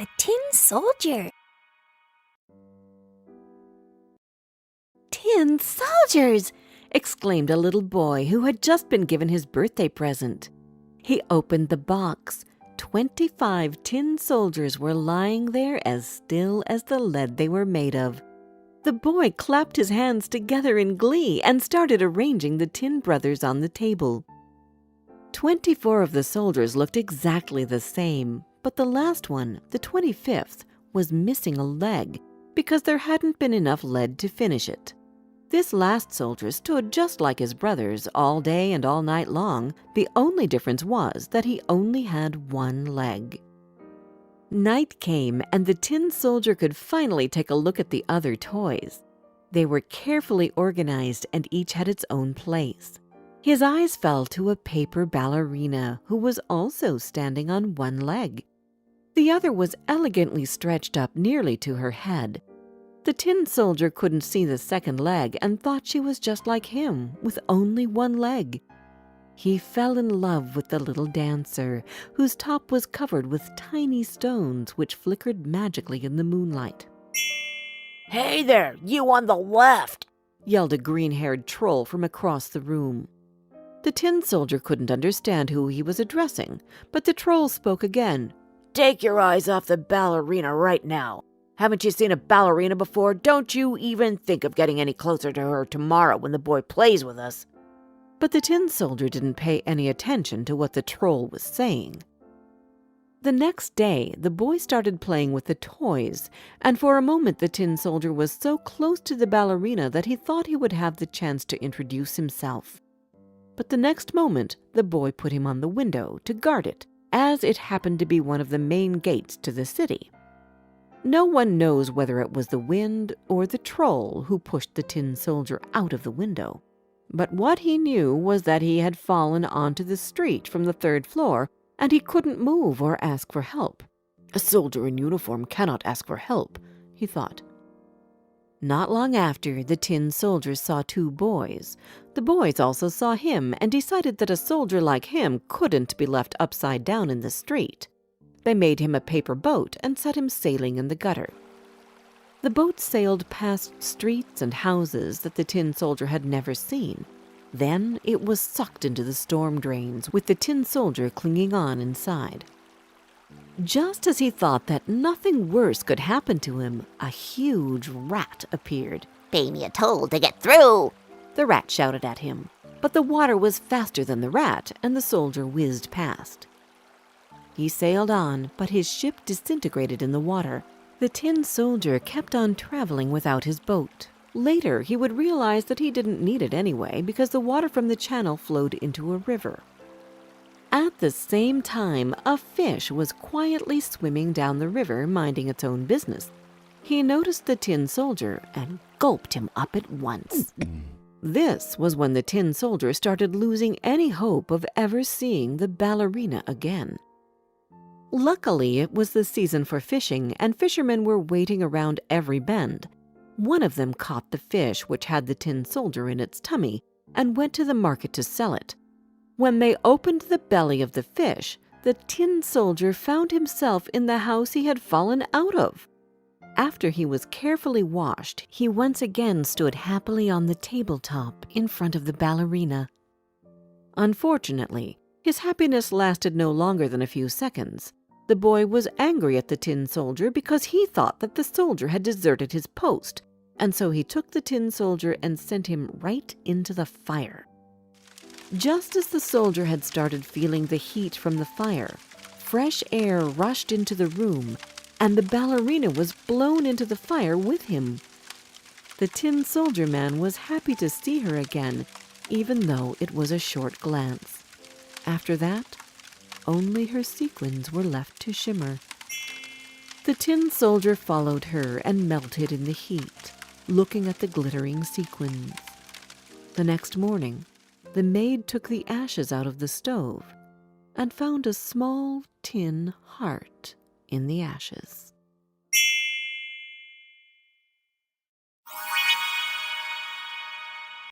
The Tin Soldier. "Tin soldiers!" exclaimed a little boy who had just been given his birthday present. He opened the box. 25 tin soldiers were lying there as still as the lead they were made of. The boy clapped his hands together in glee and started arranging the tin brothers on the table. 24 of the soldiers looked exactly the same, but the last one, the 25th, was missing a leg because there hadn't been enough lead to finish it. This last soldier stood just like his brothers all day and all night long. The only difference was that he only had one leg. Night came, and the tin soldier could finally take a look at the other toys. They were carefully organized and each had its own place. His eyes fell to a paper ballerina who was also standing on one leg. The other was elegantly stretched up nearly to her head. The tin soldier couldn't see the second leg and thought she was just like him, with only one leg. He fell in love with the little dancer, whose top was covered with tiny stones which flickered magically in the moonlight. "Hey there, you on the left!" yelled a green-haired troll from across the room. The tin soldier couldn't understand who he was addressing, but the troll spoke again. "Take your eyes off the ballerina right now. Haven't you seen a ballerina before? Don't you even think of getting any closer to her tomorrow when the boy plays with us." But the tin soldier didn't pay any attention to what the troll was saying. The next day, the boy started playing with the toys, and for a moment the tin soldier was so close to the ballerina that he thought he would have the chance to introduce himself. But the next moment, the boy put him on the window to guard it, as it happened to be one of the main gates to the city. No one knows whether it was the wind or the troll who pushed the tin soldier out of the window. But what he knew was that he had fallen onto the street from the 3rd floor, and he couldn't move or ask for help. A soldier in uniform cannot ask for help, he thought. Not long after, the tin soldier saw 2 boys. The boys also saw him and decided that a soldier like him couldn't be left upside down in the street. They made him a paper boat and set him sailing in the gutter. The boat sailed past streets and houses that the tin soldier had never seen. Then it was sucked into the storm drains, with the tin soldier clinging on inside. Just as he thought that nothing worse could happen to him, a huge rat appeared. "Pay me a toll to get through." The rat shouted at him, but the water was faster than the rat, and the soldier whizzed past. He sailed on, but his ship disintegrated in the water. The tin soldier kept on traveling without his boat. Later, he would realize that he didn't need it anyway because the water from the channel flowed into a river. At the same time, a fish was quietly swimming down the river, minding its own business. He noticed the tin soldier and gulped him up at once. This was when the tin soldier started losing any hope of ever seeing the ballerina again. Luckily, it was the season for fishing, and fishermen were waiting around every bend. One of them caught the fish which had the tin soldier in its tummy and went to the market to sell it. When they opened the belly of the fish, the tin soldier found himself in the house he had fallen out of. After he was carefully washed, he once again stood happily on the tabletop in front of the ballerina. Unfortunately, his happiness lasted no longer than a few seconds. The boy was angry at the tin soldier because he thought that the soldier had deserted his post, and so he took the tin soldier and sent him right into the fire. Just as the soldier had started feeling the heat from the fire, fresh air rushed into the room, and the ballerina was blown into the fire with him. The tin soldier man was happy to see her again, even though it was a short glance. After that, only her sequins were left to shimmer. The tin soldier followed her and melted in the heat, looking at the glittering sequins. The next morning, the maid took the ashes out of the stove and found a small tin heart in the ashes.